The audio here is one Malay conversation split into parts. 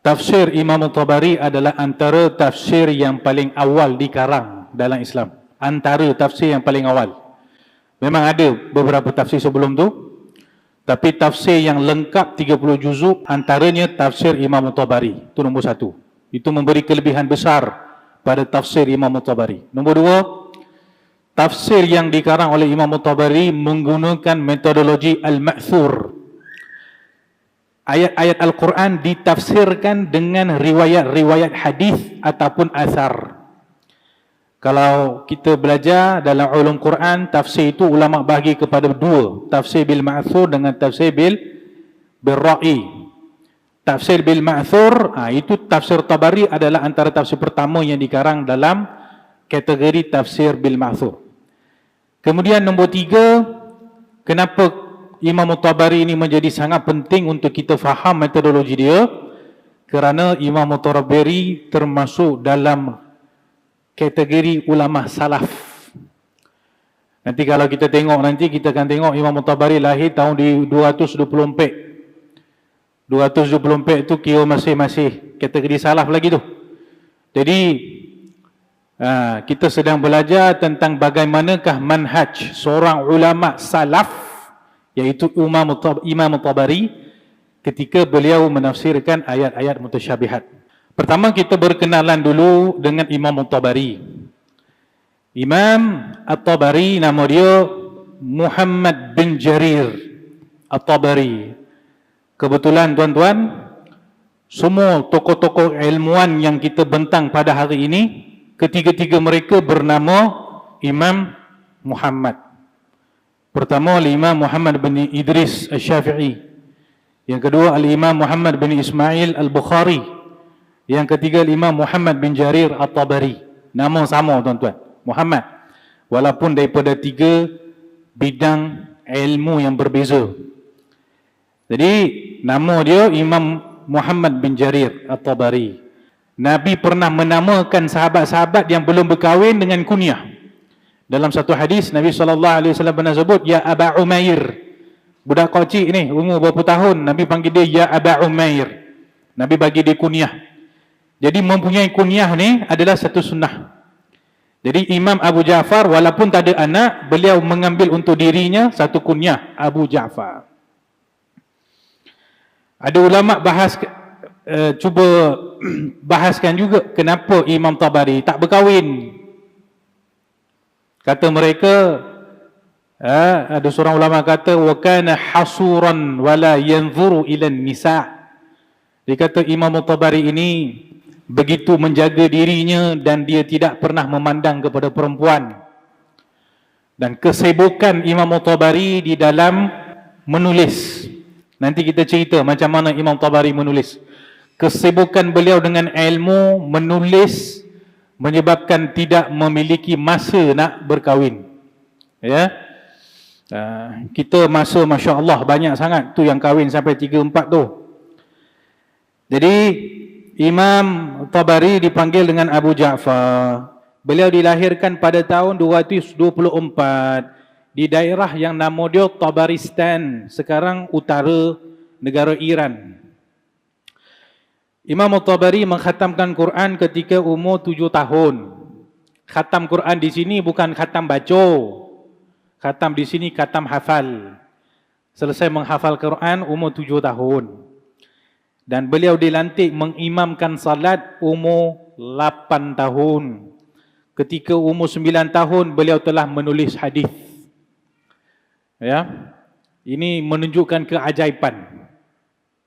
Tafsir Imam Tabari adalah antara tafsir yang paling awal dikarang dalam Islam. Antara tafsir yang paling awal. Memang ada beberapa tafsir sebelum tu, tapi tafsir yang lengkap 30 juzuk antaranya tafsir Imam Tabari. Itu nombor satu. Itu memberi kelebihan besar pada tafsir Imam Tabari. Nombor dua, tafsir yang dikarang oleh Imam Tabari menggunakan metodologi al-ma'thur. Ayat-ayat Al-Quran ditafsirkan dengan riwayat-riwayat hadis ataupun asar. Kalau kita belajar dalam ulum Quran, tafsir itu ulama bagi kepada dua, tafsir bil ma'thur dengan tafsir bil ra'i. Tafsir bil ma'thur, itu tafsir Tabari adalah antara tafsir pertama yang dikarang dalam kategori tafsir bil ma'thur. Kemudian nombor tiga, kenapa Imam Tabari ini menjadi sangat penting untuk kita faham metodologi dia? Kerana Imam Tabari termasuk dalam kategori ulama salaf. Nanti kalau kita tengok nanti, kita akan tengok Imam Tabari lahir tahun di 224. 224 itu kira masih kategori salaf lagi tu. Jadi kita sedang belajar tentang bagaimanakah manhaj seorang ulama salaf, iaitu Imam Tabari ketika beliau menafsirkan ayat-ayat mutasyabihat. Pertama kita berkenalan dulu dengan Imam Tabari. Imam At-Tabari nama dia Muhammad bin Jarir At-Tabari. Kebetulan tuan-tuan, semua tokoh-tokoh ilmuwan yang kita bentang pada hari ini, ketiga-tiga mereka bernama Imam Muhammad. Pertama, Al-Imam Muhammad bin Idris Al-Syafi'i. Yang kedua, Al-Imam Muhammad bin Ismail Al-Bukhari. Yang ketiga, Al-Imam Muhammad bin Jarir At-Tabari. Nama sama tuan-tuan, Muhammad. Walaupun daripada tiga bidang ilmu yang berbeza. Jadi, nama dia Imam Muhammad bin Jarir At-Tabari. Nabi pernah menamakan sahabat-sahabat yang belum berkahwin dengan kunyah. Dalam satu hadis, Nabi SAW pernah sebut, Ya Aba Umair. Budak kecil ni, umur berapa tahun, Nabi panggil dia Ya Aba Umair. Nabi bagi dia kunyah. Jadi mempunyai kunyah ni adalah satu sunnah. Jadi Imam Abu Ja'far walaupun tak ada anak, beliau mengambil untuk dirinya satu kunyah, Abu Ja'far. Ada ulama cuba bahaskan juga kenapa Imam Tabari tak berkahwin. Kata mereka, ada seorang ulama kata, wa kana hasuran wala yanzuru ila nisa. Dia kata Imam Tabari ini begitu menjaga dirinya dan dia tidak pernah memandang kepada perempuan. Dan kesibukan Imam Tabari di dalam menulis. Nanti kita cerita macam mana Imam Tabari menulis. Kesibukan beliau dengan ilmu menulis menyebabkan tidak memiliki masa nak berkahwin. Ya. Kita masa Masya Allah banyak sangat tu yang kahwin sampai 3-4 tu. Jadi Imam Tabari dipanggil dengan Abu Ja'far. Beliau dilahirkan pada tahun 224 di daerah yang nama dia Tabaristan, sekarang utara negara Iran. Imam Tabari mengkhatamkan Quran ketika umur 7 tahun. Khatam Quran di sini bukan khatam baca. Khatam di sini khatam hafal. Selesai menghafal Quran umur 7 tahun. Dan beliau dilantik mengimamkan salat umur 8 tahun. Ketika umur 9 tahun beliau telah menulis hadis. Ya. Ini menunjukkan keajaiban.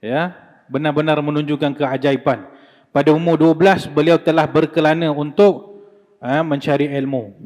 Ya. Benar-benar menunjukkan keajaiban. Pada umur 12 beliau telah berkelana untuk mencari ilmu.